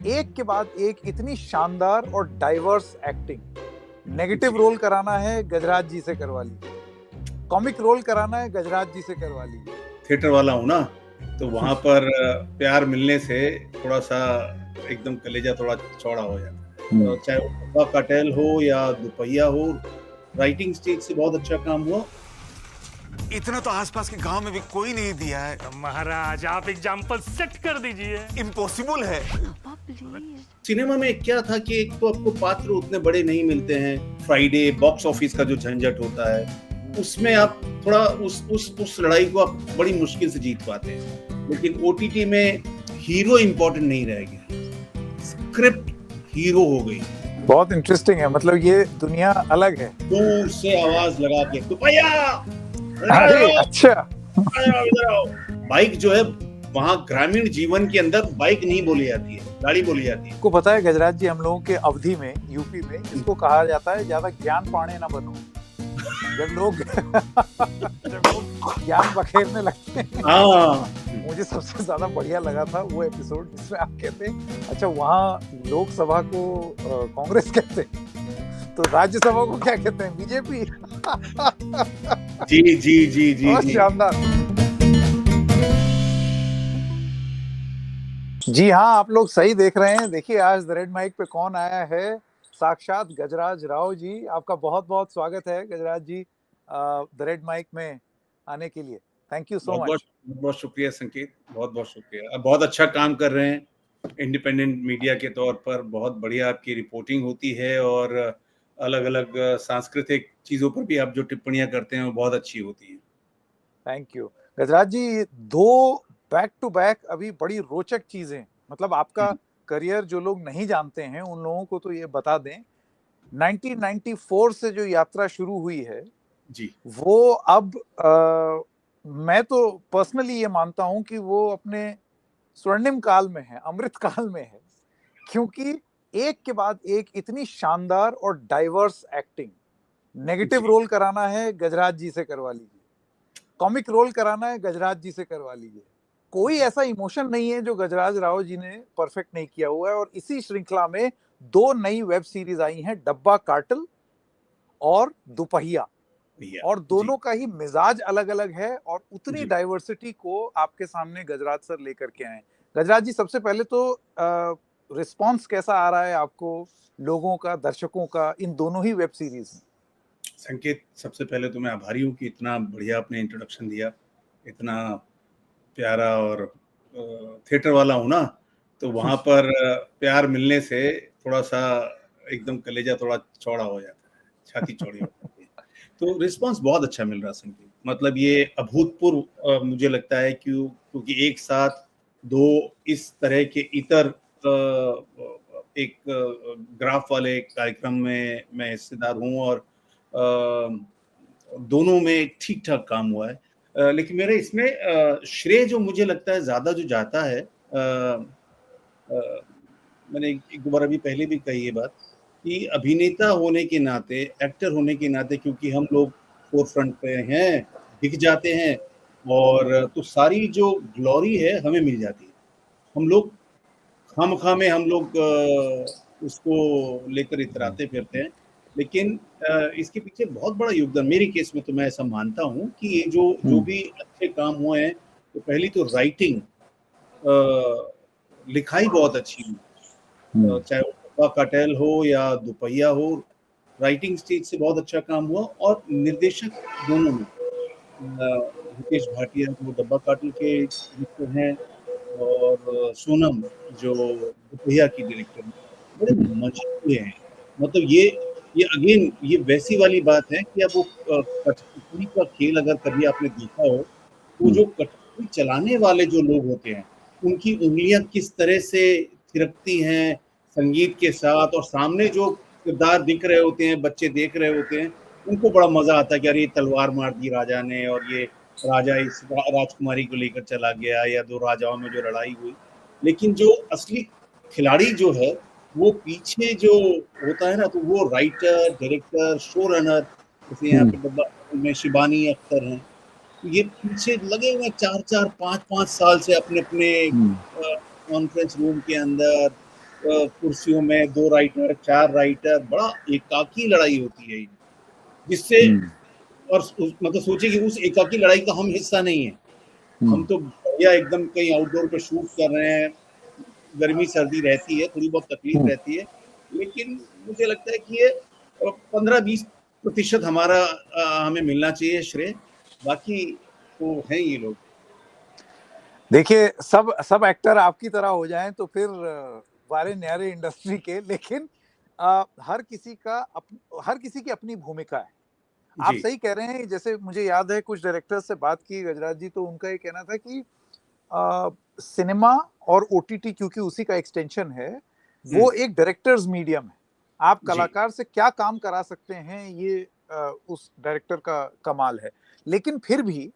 एक के बाद एक इतनी शानदार और डाइवर्स एक्टिंग। नेगेटिव रोल कराना है गजराज जी से करवा लीजिए, कॉमिक रोल कराना है गजराज जी से करवा लीजिए। थिएटर वाला हूँ ना, तो वहाँ पर प्यार मिलने से थोड़ा-सा एकदम कलेजा थोड़ा चौड़ा हो जाता है। चाहे वो डब्बा कटेल हो या दुपहिया हो, राइटिंग स्टेज से बहुत अच्छा काम हुआ। इतना तो आसपास के गांव में भी कोई नहीं दिया है। महाराज आप एग्जाम्पल सेट कर दीजिए। इम्पॉसिबल है। सिनेमा में क्या था कि एक तो आपको पात्र उतने बड़े नहीं मिलते हैं, फ्राइडे बॉक्स ऑफिस का जो झंझट होता है, उसमें आप थोड़ा उस लड़ाई को आप बड़ी मुश्किल से जीत पाते हैं। लेकिन ओटीटी में हीरो इंपॉर्टेंट नहीं रह गया, स्क्रिप्ट हीरो हो गई। बहुत इंटरेस्टिंग है, मतलब ये दुनिया अलग है। दूर से आवाज लगा के दुपहिया, अरे अच्छा। बाइक जो है वहाँ ग्रामीण जीवन के अंदर बाइक नहीं बोली जाती है, गाड़ी बोली जाती है। आपको पता है गजराज जी, हम लोगों के अवधि में यूपी में इसको कहा जाता है ज्यादा ज्ञान पाने ना बनो। जब लोग ज्ञान बखेरने लगते हैं। हाँ, मुझे सबसे ज्यादा बढ़िया लगा था वो एपिसोड जिसमें आप कहते हैं अच्छा वहाँ लोकसभा को कांग्रेस कहते हैं तो राज्यसभा को क्या कहते हैं, बीजेपी। जी जी जी जी बहुत जी। शानदार। जी हाँ, आप लोग सही देख रहे हैं। देखिए आज द रेड माइक पे कौन आया है, साक्षात गजराज राव जी। आपका बहुत बहुत स्वागत है गजराज जी द रेड माइक में आने के लिए। थैंक यू सो बहुत मच। बहुत शुक्रिया संकेत, बहुत बहुत शुक्रिया। अब बहुत अच्छा काम कर रहे हैं इंडिपेंडेंट मीडिया के तौर पर, बहुत बढ़िया आपकी रिपोर्टिंग होती है और अलग अलग सांस्कृतिक चीजों पर भी आप जो टिप्पणियां करते हैं वो बहुत अच्छी होती हैं। थैंक यू गजराज जी। दो बैक टू बैक अभी बड़ी रोचक चीजें, मतलब आपका करियर जो लोग नहीं जानते हैं उन लोगों को तो ये बता दें, 1994 से जो यात्रा शुरू हुई है जी, वो अब मैं तो पर्सनली ये मानता हूं कि वो अपने स्वर्णिम काल में है, अमृत काल में है, क्योंकि एक के बाद एक इतनी शानदार और डाइवर्स एक्टिंग। नेगेटिव रोल कराना है गजराज जी से करवा लीजिए, कॉमिक रोल कराना है गजराज जी से करवा लीजिए। कोई ऐसा इमोशन नहीं है जो गजराज राव जी ने परफेक्ट नहीं किया हुआ है। और इसी श्रृंखला में दो नई वेब सीरीज आई हैं, डब्बा कार्टल और दुपहिया, भैया और जी। दोनों का ही मिजाज अलग अलग है और उतनी जी। डाइवर्सिटी को आपके सामने गजराज सर लेकर के आए। गजराज जी, सबसे पहले तो रिस्पांस कैसा आ रहा है आपको, लोगों का, दर्शकों का, इन दोनों ही वेब सीरीज में? संकेत, सबसे पहले तो मैं आभारी हूँ कि इतना बढ़िया आपने इंट्रोडक्शन दिया, इतना प्यारा। और थिएटर वाला हूँ ना, तो वहाँ पर प्यार मिलने से थोड़ा-सा एकदम कलेजा थोड़ा चौड़ा हो जाता है, छाती चौड़ी हो जाती है। तो रिस्पॉन्स बहुत अच्छा मिल रहा है संकेत, मतलब ये अभूतपूर्व मुझे लगता है क्योंकि एक साथ 2 इस तरह के इतर एक ग्राफ वाले कार्यक्रम में मैं हिस्सेदार हूँ और दोनों में ठीक-ठाक काम हुआ है। लेकिन मेरे इसमें श्रेय जो मुझे लगता है ज़्यादा जो जाता है, मैंने एक दो बार अभी पहले भी कही ये बात कि अभिनेता होने के नाते, एक्टर होने के नाते, क्योंकि हम लोग फोर फ्रंट पे हैं, दिख जाते हैं, और तो सारी जो ग्लोरी है हमें मिल जाती है। हम लोग खामखा में हम लोग उसको लेकर इतराते फिरते हैं। लेकिन इसके पीछे बहुत बड़ा योगदान, मेरे केस में तो मैं ऐसा मानता हूँ कि ये जो भी अच्छे काम हुए हैं, तो पहली तो राइटिंग, लिखाई बहुत अच्छी हुई। चाहे वो डब्बा कटेल हो या दुपहिया हो, राइटिंग स्टेज से बहुत अच्छा काम हुआ। और निर्देशक दोनों में, मुकेश भाटिया जो डब्बा काटल के डायरेक्टर हैं और सोनम जो दुपहिया की डायरेक्टर हैं, बड़े मजे हुए हैं। मतलब ये अगेन ये वैसी वाली बात है कि अब वो कठपुतली का खेल अगर कभी आपने देखा हो, तो जो कठपुतली चलाने वाले जो लोग होते हैं, उनकी उंगलियां किस तरह से थिरकती हैं संगीत के साथ, और सामने जो किरदार दिख रहे होते हैं, बच्चे देख रहे होते हैं, उनको बड़ा मजा आता है कि अरे तलवार मार दी राजा ने और ये राजा इस राजकुमारी को लेकर चला गया, या दो राजाओं में जो लड़ाई हुई। लेकिन जो असली खिलाड़ी जो है, वो पीछे जो होता है ना, तो वो राइटर, डायरेक्टर, शो रनर, जैसे यहाँ पे डब्बा में शिबानी अख्तर हैं, ये पीछे लगे हुए 4-4, 5-5 साल से अपने अपने कॉन्फ्रेंस रूम के अंदर कुर्सियों में 2 राइटर 4 राइटर, बड़ा एकाकी लड़ाई होती है ये, जिससे और मतलब सोचिए कि उस एकाकी लड़ाई का हम हिस्सा नहीं है। हम तो बढ़िया एकदम कहीं आउटडोर पे शूट कर रहे हैं, गर्मी सर्दी रहती है, थोड़ी बहुत तकलीफ रहती है, लेकिन मुझे लगता है कि ये 15-20% हमारा हमें मिलना चाहिए श्रेय, बाकी तो हैं ये लोग। देखिए, सब एक्टर आपकी तरह हो जाएं तो फिर वारे न्यारे इंडस्ट्री के, लेकिन हर किसी की अपनी भूमिका है। आप जी, सही कह रहे हैं। जैसे मुझे याद है कुछ डायरेक्टर से बात की गजराज जी, तो उनका ये कहना था कि सिनेमा और ओटीटी क्योंकि उसी का एक्सटेंशन है, वो एक डायरेक्टर्स मीडियम है। आप जी, कलाकार से क्या काम करा सकते हैं, ये उस डायरेक्टर का कमाल है। लेकिन फिर भी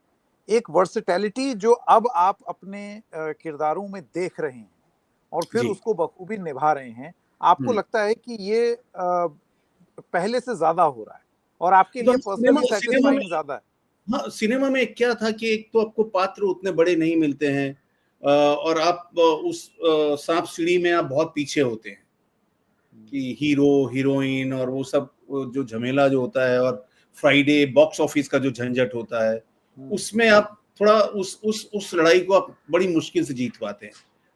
एक वर्सेटैलिटी जो अब आप अपने किरदारों में देख रहे हैं और फिर जी। उसको बखूबी निभा रहे हैं, आपको हुँ। लगता है कि ये पहले से ज्यादा हो रहा है और आपके लिए एकदम पर्सनली सिनेमा में सैटिस्फाइंग ज्यादा है। हाँ, सिनेमा में क्या था कि एक तो आपको पात्र उतने बड़े नहीं मिलते हैं और आप उस सांप सीढ़ी में आप बहुत पीछे होते हैं कि हीरो, हीरोइन और वो सब जो झमेला जो होता है और फ्राइडे बॉक्स ऑफिस का जो झंझट होता है, उसमें आप थोड़ा उस लड़ाई को आप बड़ी मुश्किल से जीत पाते हैं।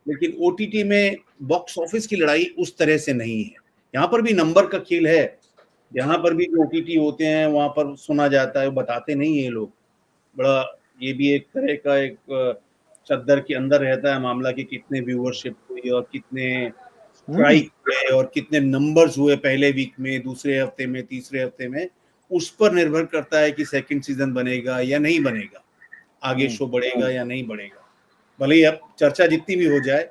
लेकिन ओटीटी में बॉक्स ऑफिस की लड़ाई उस तरह से नहीं है। यहाँ पर भी नंबर का खेल है। यहाँ पर भी जो ओटीटी होते हैं, वहाँ पर सुना जाता है, बताते नहीं है ये लोग। बड़ा ये भी एक तरह का एक चद्दर के अंदर रहता है मामला कि कितने व्यूअरशिप हुई और कितने स्ट्राइक हुए और कितने नंबर्स हुए पहले वीक में, दूसरे हफ्ते में, तीसरे हफ्ते में। उस पर निर्भर करता है कि सेकंड सीजन बनेगा या नहीं बनेगा, आगे शो बढ़ेगा या नहीं बढ़ेगा। भले ही अब चर्चा जितनी भी हो जाए,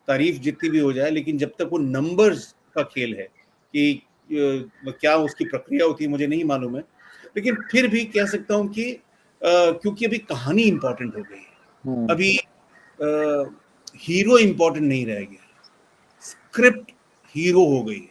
तारीफ जितनी भी हो जाए, लेकिन जब तक वो नंबर्स का खेल है कि क्या उसकी प्रक्रिया होती है मुझे नहीं मालूम है, लेकिन फिर भी कह सकता हूँ कि क्योंकि अभी कहानी इंपॉर्टेंट हो गई है, अभी हीरो इंपॉर्टेंट नहीं रह गया, स्क्रिप्ट हीरो हो गई है।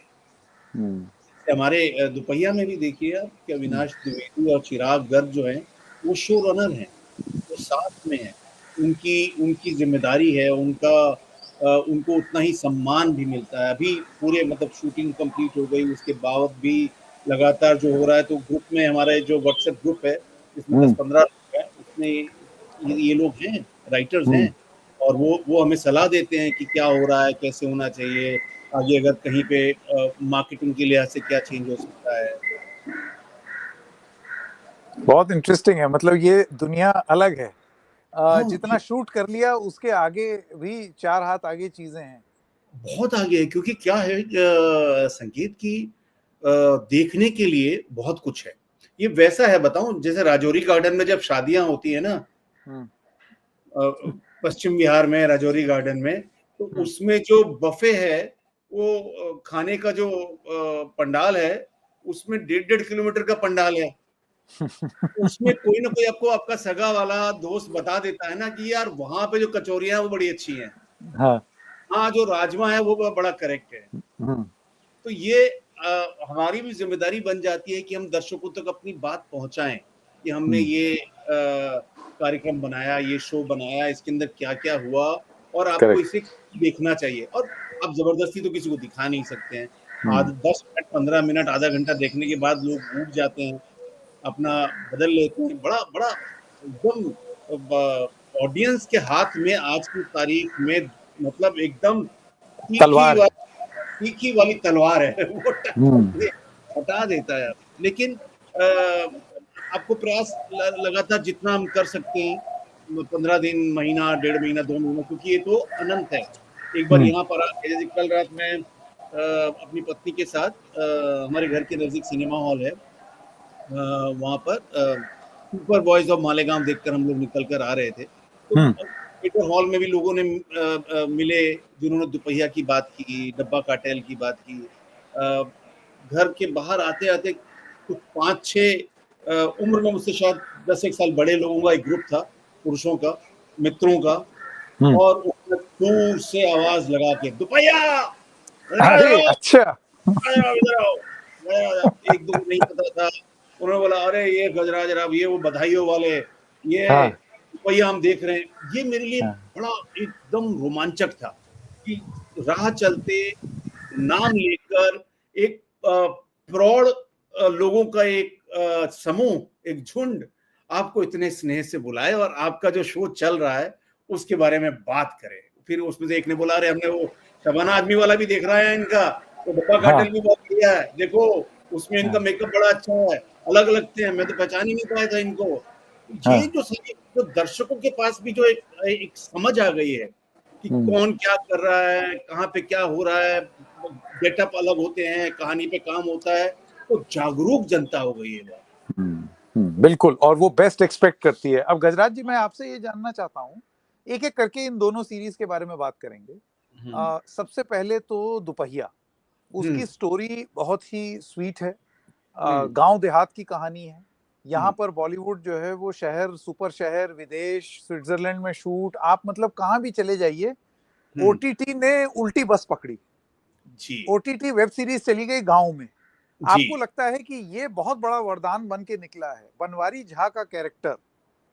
हमारे दोपहिया में भी देखिए आप कि अविनाश द्विवेदी और चिराग गर्ग जो हैं, वो शो रनर हैं, वो साथ में हैं। उनकी उनकी ज़िम्मेदारी है, उनको उतना ही सम्मान भी मिलता है। अभी पूरे मतलब शूटिंग कंप्लीट हो गई, उसके बाद भी लगातार जो हो रहा है, तो ग्रुप में हमारे जो व्हाट्सएप ग्रुप है, जिसमें 10-15 लोग हैं, उसमें ये लोग हैं, राइटर्स हैं और वो हमें सलाह देते हैं कि क्या हो रहा है, कैसे होना चाहिए, आगे अगर कहीं पे मार्केटिंग के लिहाज से क्या चेंज हो सकता है। बहुत इंटरेस्टिंग है। मतलब ये दुनिया अलग है। हाँ, जितना शूट कर लिया उसके आगे भी 4 हाथ आगे चीजें हैं। बहुत आगे है क्योंकि क्या है संगीत की देखने के लिए बहुत कुछ है। ये वैसा है बताऊं जैसे राजौरी गार्डन में जब शादियां होती है ना पश्चिम बिहार में राजौरी गार्डन में, तो उसमें जो बफे है वो खाने का जो पंडाल है उसमें 1.5 किलोमीटर का पंडाल है। उसमें कोई ना कोई आपको आपका सगा वाला दोस्त बता देता है ना कि यार वहां पे जो कचौरियां हैं वो बड़ी अच्छी हैं, हाँ। हाँ जो राजमा है वो बड़ा करेक्ट है। तो ये हमारी भी जिम्मेदारी बन जाती है कि हम दर्शकों तक अपनी बात पहुंचाएं कि हमने ये कार्यक्रम बनाया, ये शो बनाया, इसके अंदर क्या क्या हुआ और आपको करेक्ट। इसे देखना चाहिए। और आप जबरदस्ती तो किसी को दिखा नहीं सकते हैं। 10 मिनट 15 मिनट आधा घंटा देखने के बाद लोग उठ जाते हैं, अपना बदल लेते हैं। बड़ा बड़ा एकदम ऑडियंस के हाथ में आज की तारीख में मतलब एकदम तीखी तलवार है। तीखी वाली तलवार है वो हटा देता है। लेकिन आपको प्रयास लगातार जितना हम कर सकते हैं, 15 दिन, महीना, 1.5 महीना, 2 महीना, क्योंकि ये तो अनंत है। एक बार यहाँ पर आके जैसे कल रात मैं अपनी पत्नी के साथ हमारे घर के नजदीक सिनेमा हॉल है, वहाँ पर सुपर बॉयज ऑफ मालेगांव देखकर हम लोग निकल कर आ रहे थे। तो थिएटर हॉल में भी लोगों ने मिले जिन्होंने दुपहिया की बात की, डब्बा कार्टेल की बात की। घर के बाहर आते-आते कुछ 5-6 उम्र में मुझसे शायद 10 एक साल बड़े लोगों का एक ग्रुप था, पुरुषों का, मित्रों का, और उन्होंने दूर से आवाज लगा के दुपहिया अरे अच्छा। इधर आओ। एक दो नहीं पता था, उन्होंने बोला अरे ये गजराज राव, ये वो बधाइयों वाले, ये दुपहिया हम देख रहे हैं। ये मेरे लिए बड़ा एकदम रोमांचक था कि राह चलते नाम लेकर एक प्रौढ़ लोगों का एक समूह, एक झुंड आपको इतने स्नेह से बुलाए और आपका जो शो चल रहा है उसके बारे में बात करे। फिर उसमें से एक ने बोला, अरे हमने वो शबाना आदमी वाला भी देख रहा है इनका, तो डब्बा हाँ, कातिल भी बहुत बढ़िया है, देखो उसमें इनका हाँ, मेकअप बड़ा अच्छा है, अलग लगते हैं, मैं तो पहचान ही नहीं पाया था इनको। ये हाँ, जो सारी जो दर्शकों के पास भी जो एक समझ आ गई है कि हम्म, कौन क्या कर रहा है, कहाँ पे क्या हो रहा है, गेटअप अलग होते हैं, कहानी पे काम होता है, तो जागरूक जनता हो गई है बात। बिल्कुल, और वो बेस्ट एक्सपेक्ट करती है। अब गजराज जी, मैं आपसे ये जानना चाहता हूँ, एक एक करके इन दोनों सीरीज के बारे में बात करेंगे। हम्म सबसे पहले तो दुपहिया, हम्म उसकी स्टोरी बहुत ही स्वीट है। हम्म गांव देहात की कहानी है। यहाँ हम्म पर बॉलीवुड जो है वो शहर, सुपर शहर, विदेश, स्विट्जरलैंड में शूट, आप मतलब कहाँ भी चले जाइए। हम्म, ओटीटी ने उल्टी बस पकड़ी। जी ओटीटी वेब सीरीज चली गई गांव में। जी आपको लगता है कि ये बहुत बड़ा वरदान बन के निकला है? बनवारी झा का कैरेक्टर,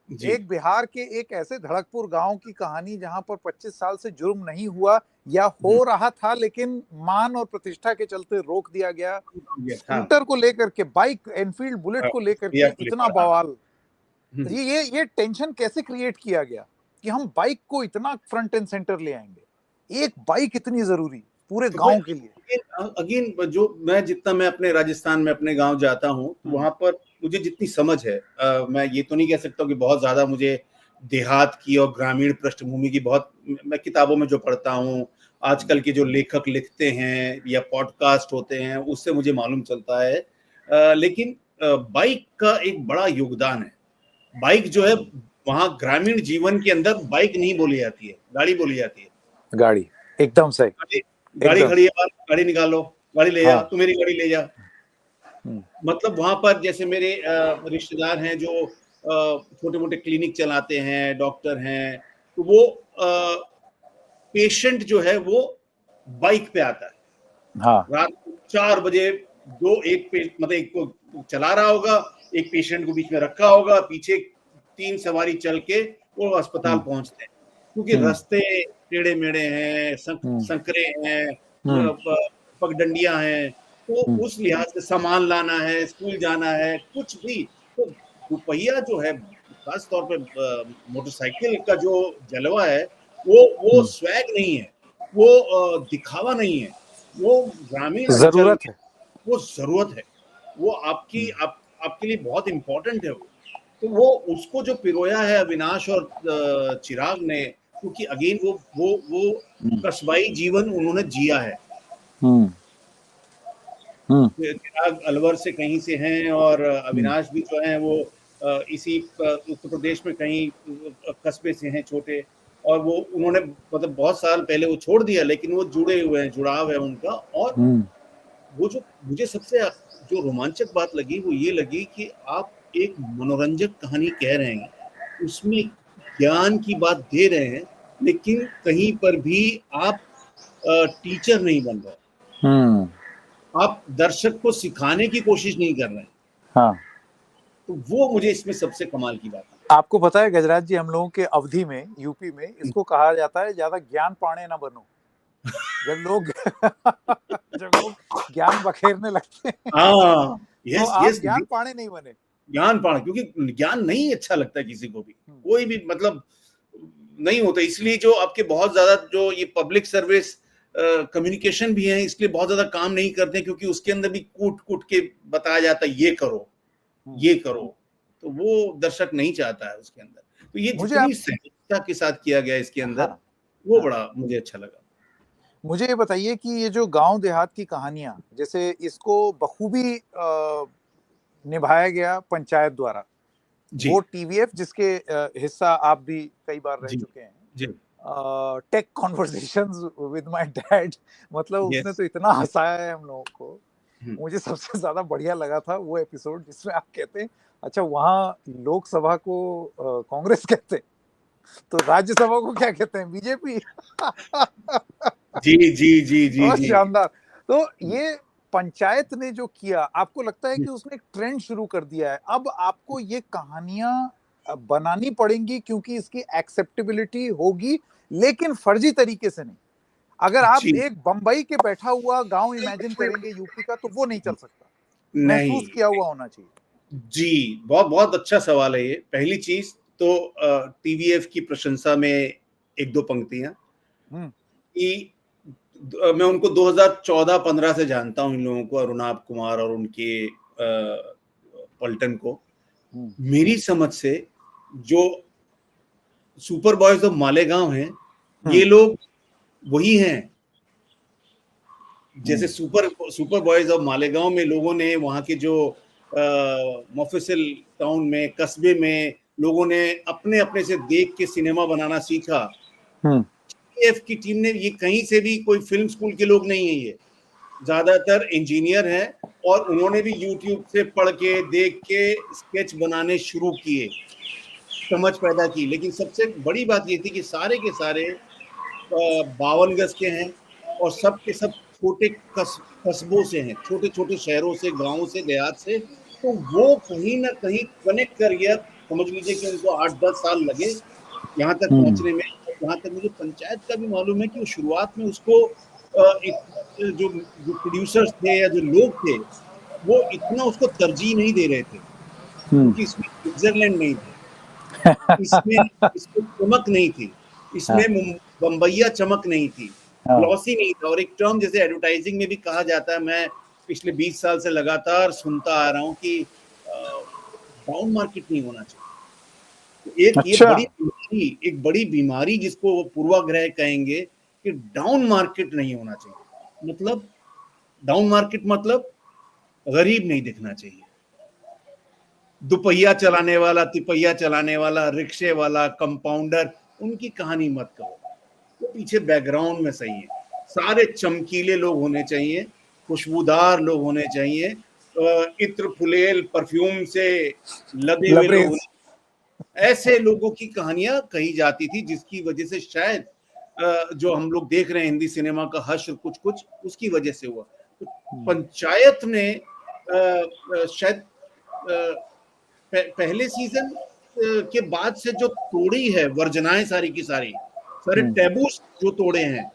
जी एक बिहार के एक ऐसे धड़कपुर गांव की कहानी जहां पर 25 साल से जुर्म नहीं हुआ या हम्म, हो रहा था, लेकिन मान और प्रतिष्ठा के चलते रोक दिया गया। हाँ स्कूटर को लेकर के, बाइक एनफील्ड बुलेट को लेकर के भैया क्लिप इतना पर, हाँ बवाल। हम्म, ये टेंशन कैसे क्रिएट किया गया कि हम बाइक को इतना फ्रंट एंड सेंटर ले आएंगे? एक बाइक इतनी जरूरी पूरे तो गांव के लिए। अगेन जो मैं अपने राजस्थान में अपने गांव जाता हूँ तो हम्म, वहां पर मुझे जितनी समझ है, मैं ये तो नहीं कह सकता कि बहुत ज्यादा मुझे देहात की और ग्रामीण पृष्ठभूमि की बहुत, मैं किताबों में जो पढ़ता हूँ, आजकल के जो लेखक लिखते हैं या पॉडकास्ट होते हैं उससे मुझे मालूम चलता है। लेकिन बाइक का एक बड़ा योगदान है। बाइक जो है वहाँ ग्रामीण जीवन के अंदर बाइक नहीं बोली जाती है, गाड़ी बोली जाती है। गाड़ी, एकदम सही, गाड़ी गाड़ी एकदम। खड़ी है बाहर, गाड़ी निकालो, गाड़ी ले जा, हाँ। तू मेरी गाड़ी ले जा। हम्म, मतलब वहां पर जैसे मेरे रिश्तेदार हैं जो छोटे मोटे क्लिनिक चलाते हैं, डॉक्टर हैं, तो वो पेशेंट जो है वो बाइक पे आता है हाँ। रात को 4 बजे। मतलब एक को चला रहा होगा, एक पेशेंट को बीच में रखा होगा, पीछे 3 सवारी चल के वो अस्पताल हम्म, पहुंचते हैं, क्योंकि हम्म, रास्ते टेढ़े मेढ़े हैं, हम्म, संकरे हैं, हम्म, पगडंडियां हैं, तो हम्म, उस लिहाज से सामान लाना है, स्कूल जाना है, कुछ भी। तो दुपहिया जो है, खास तौर पे मोटरसाइकिल का जो जलवा है, वो हम्म। स्वैग नहीं है, वो दिखावा नहीं है, वो ग्रामीण अंचल जरूरत में है। वो जरूरत है, वो आपके लिए बहुत इंपॉर्टेंट है वो। तो वो उसको जो पिरोया है अविनाश और चिराग ने, क्योंकि अगेन वो हम्म, कस्बाई जीवन उन्होंने जिया है। हम्म, हम्म, चिराग अलवर से कहीं से हैं और हम्म, अविनाश भी जो है वो इसी उत्तर प्रदेश में कहीं कस्बे से हैं छोटे। और वो उन्होंने मतलब बहुत साल पहले वो छोड़ दिया, लेकिन वो जुड़े हुए हैं, जुड़ाव है उनका। और हम्म, वो जो मुझे सबसे जो रोमांचक बात लगी वो ये लगी कि आप एक मनोरंजक कहानी कह रहे हैं, उसमें ज्ञान की बात दे रहे हैं, लेकिन कहीं पर भी आप टीचर नहीं बन रहे, हम्म, आप दर्शक को सिखाने की कोशिश नहीं कर रहे हैं। हाँ। तो वो मुझे इसमें सबसे कमाल की बात है। आपको पता है गजराज जी, हम लोगों के अवधि में, यूपी में, इसको कहा जाता है ज्यादा ज्ञान पाणे ना बनो। जब लोग जब लोग ज्ञान बखेरने लगते हैं हाँ, तो यस आप यस, ज्ञान पाणे नहीं बने। ज्ञान पाना, क्योंकि ज्ञान नहीं अच्छा लगता किसी को भी, हम्म, कोई भी मतलब नहीं होता। इसलिए जो आपके बहुत ज्यादा जो ये पब्लिक सर्विस कम्युनिकेशन भी है, इसलिए बहुत ज्यादा काम नहीं करते, क्योंकि उसके अंदर भी कूट कूट के बताया जाता है, ये करो हम्म। ये करो, तो वो दर्शक नहीं चाहता है उसके अंदर। तो ये मुझे जितनी आप सहजता के साथ किया गया इसके अंदर, हाँ, वो हाँ, बड़ा मुझे अच्छा लगा। मुझे ये बताइए कि ये जो गांव देहात की कहानियां, जैसे इसको बखूबी निभाया गया पंचायत द्वारा। जी वो टीवीएफ, जिसके हिस्सा आप भी कई बार रह जी चुके हैं। जी take conversations with my dad, मतलब उसने यस तो इतना हंसाया है हम लोगों को। मुझे सबसे ज्यादा बढ़िया लगा था वो एपिसोड जिसमें आप कहते हैं, अच्छा वहां लोकसभा को कांग्रेस कहते हैं, तो राज्यसभा को क्या कहते हैं, बीजेपी। जी जी जी जी बहुत जी शानदार। तो ये पंचायत ने जो किया, आपको लगता है कि उसने एक ट्रेंड शुरू कर दिया है? अब आपको ये कहानियां बनानी पड़ेंगी क्योंकि इसकी एक्सेप्टेबिलिटी होगी, लेकिन फर्जी तरीके से नहीं। अगर आप जी एक बंबई के बैठा हुआ गांव इमेजिन करेंगे यूपी का, तो वो नहीं चल सकता। नहीं। महसूस किया हुआ होना चाहिए। जी, बहुत बहुत अच्छा सवाल है ये। पहली चीज तो टीवीएफ की प्रशंसा में एक दो पंक्तियां हम्म कि मैं उनको 2014-15 से जानता हूं, इन लोगों को, अरुणाब कुमार और उनके पलटन को। हम्म मेरी समझ से जो सुपर बॉयज ऑफ मालेगांव हैं, ये हम्म लोग वही हैं जैसे हम्म सुपर बॉयज ऑफ मालेगांव में लोगों ने वहाँ के जो मोफिसिल टाउन में, कस्बे में लोगों ने अपने अपने से देख के सिनेमा बनाना सीखा। हम्म एफ की टीम ने, ये कहीं से भी कोई फिल्म स्कूल के लोग नहीं है, ये ज्यादातर इंजीनियर हैं और उन्होंने भी यूट्यूब से पढ़ के देख के स्केच बनाने शुरू किए, समझ पैदा की। लेकिन सबसे बड़ी बात ये थी कि सारे के सारे 52 गज के हैं और सब के सब छोटे कस्बों से हैं, छोटे छोटे शहरों से, गांवों से, देहात से। तो वो कहीं ना कहीं कनेक्ट कर गया। समझ लीजिए कि उनको 8-10 साल लगे यहाँ तक हम्म पहुंचने में। जहाँ तक मुझे पंचायत का भी मालूम है कि वो शुरुआत में उसको जो प्रोड्यूसर्स थे या जो लोग थे, वो इतना उसको तरजीह नहीं दे रहे थे, हम्म क्योंकि इसमें स्विट्जरलैंड नहीं था, इसमें इसमें चमक नहीं थी, हाँ इसमें बम्बैया चमक नहीं थी, हाँ ग्लॉसी नहीं था। और एक टर्म जैसे एडवर्टाइजिंग में भी कहा जाता है, मैं पिछले 20 साल से लगातार सुनता आ रहा हूँ कि डाउन मार्केट नहीं होना चाहिए। तो अच्छा एक बड़ी बीमारी जिसको वो पूर्वाग्रह कहेंगे कि डाउन मार्केट नहीं होना चाहिए। मतलब डाउन मार्केट मतलब गरीब नहीं दिखना चाहिए। दुपहिया चलाने वाला, तिपहिया चलाने वाला, रिक्शे वाला, कंपाउंडर, उनकी कहानी मत कहो, वो पीछे बैकग्राउंड में सही है। सारे चमकीले लोग होने चाहिए, खुशबूदार लोग होने चाहिए, इत्र फुलेल परफ्यूम से लदे हुए लोग लबरेज। होने। ऐसे लोगों की कहानियां कही जाती थी, जिसकी वजह से शायद जो हम लोग देख रहे हैं हिंदी सिनेमा का हश्र कुछ कुछ उसकी वजह से हुआ। तो पंचायत ने शायद पहले सीजन के बाद से जो तोड़ी है वर्जनाएं सारी की सारी, सारे टैबूस जो तोड़े हैं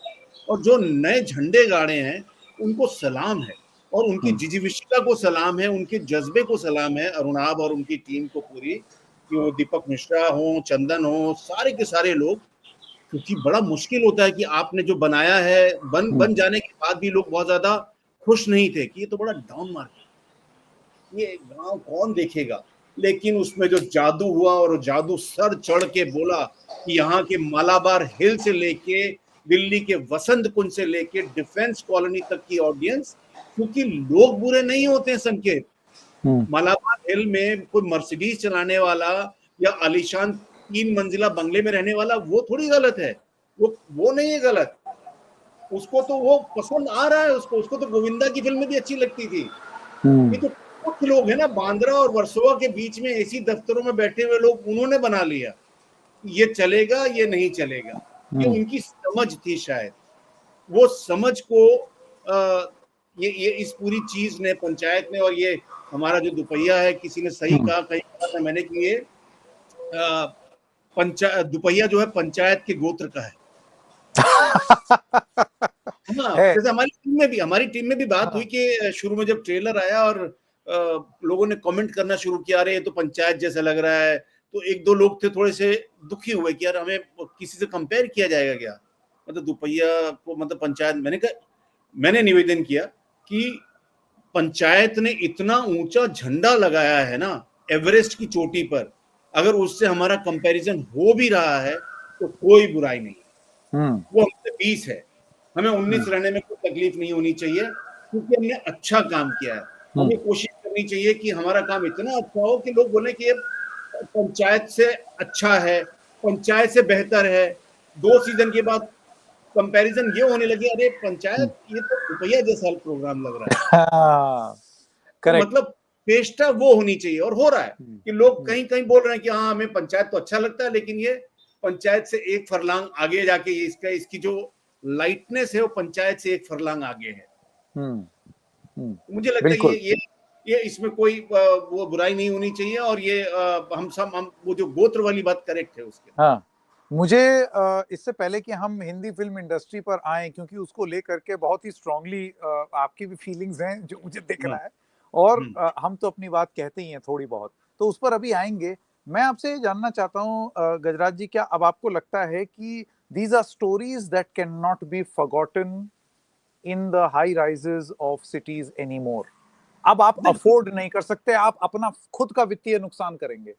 और जो नए झंडे गाड़े हैं, उनको सलाम है। और उनकी जिजीविषिका को सलाम है, उनके जज्बे को सलाम है, अरुणाब और उनकी टीम को पूरी, कि वो दीपक मिश्रा हो, चंदन हो, सारे के सारे लोग। क्योंकि बड़ा मुश्किल होता है कि आपने जो बनाया है, बन जाने के बाद भी लोग बहुत ज्यादा खुश नहीं थे कि ये तो बड़ा डाउन मार्केट, ये गांव कौन देखेगा। लेकिन उसमें जो जादू हुआ, और जादू सर चढ़ के बोला कि यहाँ के मालाबार हिल से लेके दिल्ली के वसंत कुंज से लेके डिफेंस कॉलोनी तक की ऑडियंस, क्योंकि लोग बुरे नहीं होते हैं संकेत। मालाबार हिल में कोई मर्सिडीज चलाने वाला या आलीशान 3 मंजिला बंगले में रहने वाला वो थोड़ी गलत है, वो नहीं है गलत। उसको तो वो पसंद आ रहा है, उसको तो गोविंदा की फिल्म में भी अच्छी लगती थी। ये तो कुछ लोग हैं ना, बांद्रा और वर्सोवा के बीच में एसी दफ्तरों में बैठे हुए लोग, उन्होंने बना लिया ये चलेगा ये नहीं चलेगा। ये उनकी समझ थी शायद। वो समझ को ये इस पूरी चीज ने, पंचायत ने, और ये हमारा जो दुपहिया है, किसी ने सही कहा, कहीं कहा था मैंने कि ये दुपहिया जो है पंचायत के गोत्र का है। हाँ, है। जैसे हमारी टीम में भी बात हुई कि शुरू में जब ट्रेलर आया और लोगों ने कमेंट करना शुरू किया, अरे ये तो पंचायत जैसा लग रहा है, तो एक दो लोग थे थोड़े से दुखी हुए कि यार हमें किसी से कंपेयर किया जाएगा क्या, मतलब दुपहिया को मतलब पंचायत। मैंने निवेदन किया कि पंचायत ने इतना ऊंचा झंडा लगाया है ना एवरेस्ट की चोटी पर, अगर उससे हमारा कंपैरिजन हो भी रहा है तो कोई बुराई नहीं, वो हमसे 20 है, हमें 19 रहने में कोई तकलीफ नहीं होनी चाहिए, क्योंकि हमने अच्छा काम किया है। हमें कोशिश करनी चाहिए कि हमारा काम इतना अच्छा हो कि लोग बोले कि ये पंचायत से अच्छा है, पंचायत से बेहतर है। 2 सीजन के बाद कंपैरिजन ये होने लगे, अरे पंचायत ये तो रुपया जैसा प्रोग्राम लग रहा है। तो मतलब चेष्टा वो होनी चाहिए, और हो रहा है कि लोग कहीं कहीं बोल रहे हैं कि हाँ हमें पंचायत तो अच्छा लगता है, लेकिन ये पंचायत से एक फरलांग आगे जाके इसकी जो लाइटनेस है वो पंचायत से एक फरलांग आगे है। मुझे लगता है ये इसमें कोई वो बुराई नहीं होनी चाहिए। और ये हम वो जो गोत्र वाली बात करेक्ट है उसके। हाँ मुझे इससे पहले कि हम हिंदी फिल्म इंडस्ट्री पर आए, क्योंकि उसको लेकर के बहुत ही स्ट्रांगली आपकी भी फीलिंग्स हैं जो मुझे दिख रहा है, और हम तो अपनी बात कहते ही हैं थोड़ी बहुत, तो उस पर अभी आएंगे। मैं आपसे जानना चाहता हूँ गजराज जी, क्या अब आपको लगता है कि these are stories that cannot be forgotten in the high rises of cities anymore? अब आप अफोर्ड नहीं कर सकते, आप अपना खुद का वित्तीय नुकसान करेंगे,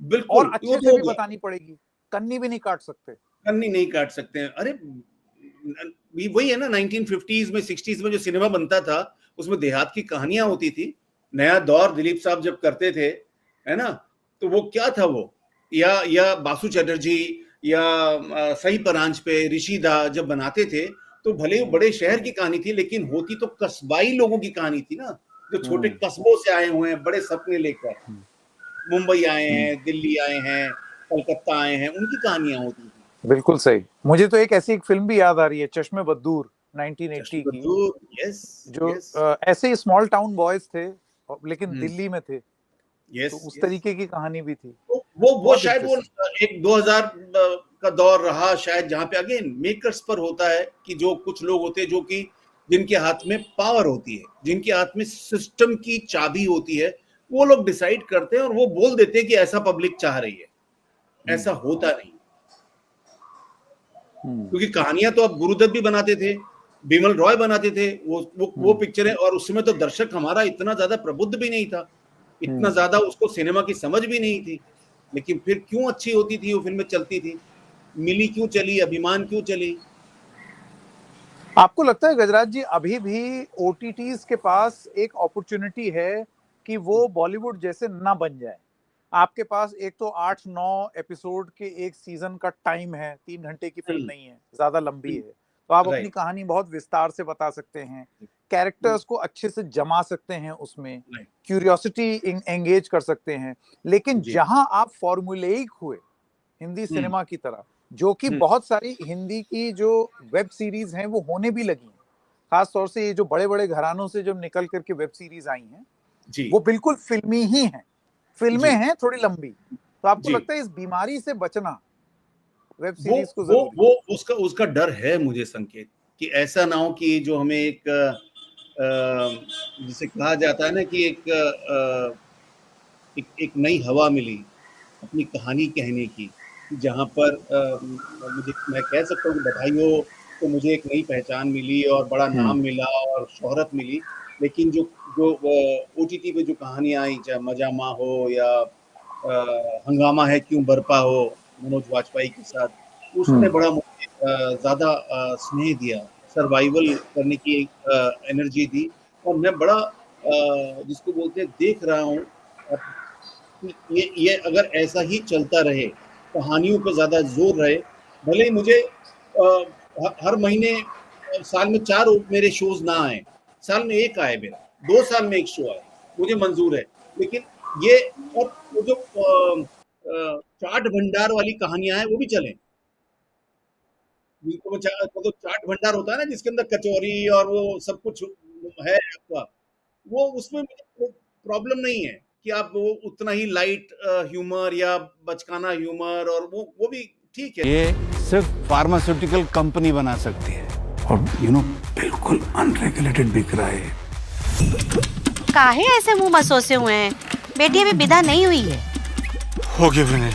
बिल्कुल, और अच्छे से भी बतानी पड़ेगी, कन्नी भी नहीं काट सकते। कन्नी नहीं काट सकते हैं। अरे वही है ना, 1950s में 60s में जो सिनेमा बनता था उसमें देहात की कहानियां होती थी। नया दौर दिलीप साहब जब करते थे, है ना, तो वो क्या था वो, या बासु चटर्जी या सही परांज पे ऋषि दा जब बनाते थे, तो भले ही बड़े शहर की कहानी थी, लेकिन होती तो कस्बाई लोगों की कहानी थी ना, जो छोटे कस्बों से आए हुए हैं बड़े सपने लेकर, मुंबई आए हैं, दिल्ली आए हैं, कलकत्ता आए हैं, उनकी कहानियां होती थी। बिल्कुल सही। मुझे तो एक ऐसी एक फिल्म भी याद आ रही है, चश्मे बद्दूर 1980 की, जो ऐसे ही स्मॉल टाउन बॉयज थे लेकिन दिल्ली में थे, तो उस तरीके की कहानी भी थी। वो शायद वो एक 2000 का दौर रहा शायद, जहां पे अगेन मेकर्स पर होता है कि जो कुछ लोग होते हैं जो कि जिनके हाथ में पावर होती है, जिनके हाथ में सिस्टम की चाबी होती है, वो लोग डिसाइड करते हैं और वो बोल देते हैं कि ऐसा पब्लिक चाह रही है। ऐसा होता नहीं, क्योंकि कहानियां तो अब गुरुदत्त भी बनाते थे, बिमल रॉय बनाते थे वो पिक्चरें, और उस समय तो दर्शक हमारा इतना ज्यादा प्रबुद्ध भी नहीं था, इतना ज्यादा उसको सिनेमा की समझ भी नहीं थी, लेकिन फिर क्यों अच्छी होती थी वो फिल्में, चलती थी। मिली क्यों चली, अभिमान क्यों चली। आपको लगता है गजराज जी अभी भी ओटीटीज के पास एक अपॉर्चुनिटी है कि वो बॉलीवुड जैसे ना बन जाए? आपके पास एक तो 8-9 एपिसोड के एक सीजन का टाइम है, 3 घंटे की फिल्म नहीं है, ज्यादा लंबी है, तो आप अपनी कहानी बहुत विस्तार से बता सकते हैं, कैरेक्टर्स को अच्छे से जमा सकते हैं, उसमें क्यूरियोसिटी एंगेज कर सकते हैं। लेकिन जहां आप फॉर्मूलेइक हुए हिंदी सिनेमा की तरह, जो कि बहुत सारी हिंदी की जो वेब सीरीज हैं वो होने भी लगी हैं, खास तौर से ये जो बड़े बड़े घरानों से जब निकल करके वेब सीरीज आई हैं, वो बिल्कुल फिल्मी ही हैं, फिल्में हैं थोड़ी लंबी, तो आपको लगता है इस बीमारी से बचना वेब सीरीज को जरूरी? वो उसका डर है मुझे, संकेत, कि ऐसा ना हो कि जो हमें एक जिसे कहा जाता है ना कि एक नई हवा मिली अपनी कहानी कहने की, जहाँ पर मैं कह सकता हूँ कि बधाई हो, तो मुझे एक नई पहचान मिली और बड़ा नाम मिला और शोहरत मिली, लेकिन जो ओटीटी पे जो कहानियां आई, चाहे मजामा हो या हंगामा है क्यों बरपा हो मनोज वाजपेयी के साथ, उसने बड़ा मुझे ज्यादा स्नेह दिया, सर्वाइवल करने की एनर्जी दी, और मैं बड़ा जिसको बोलते हैं देख रहा हूँ ये अगर ऐसा ही चलता रहे, कहानियों पे ज्यादा जोर रहे, भले ही मुझे हर महीने साल में 4 मेरे शोज ना आए, साल में 1 आए, मेरा 2 साल में 1 शो आए, मुझे मंजूर है, लेकिन ये और वो जो चाट भंडार वाली कहानियां हैं वो भी चलें। तो चाट भंडार होता है ना जिसके अंदर कचौरी और वो सब कुछ है आपका, वो उसमें मुझे प्रॉब्लम नहीं है कि आप वो उतना ही लाइट ह्यूमर या बचकाना ह्यूमर, और वो भी ठीक है। ये सिर्फ फार्मास्यूटिकल कंपनी बना सकती है, और बिल्कुल अनरेगुलेटेड बिक रहा है। काहे ऐसे मुंह मसोसे हुए हैं? बेटी अभी विदा नहीं हुई है। होगी भी नहीं।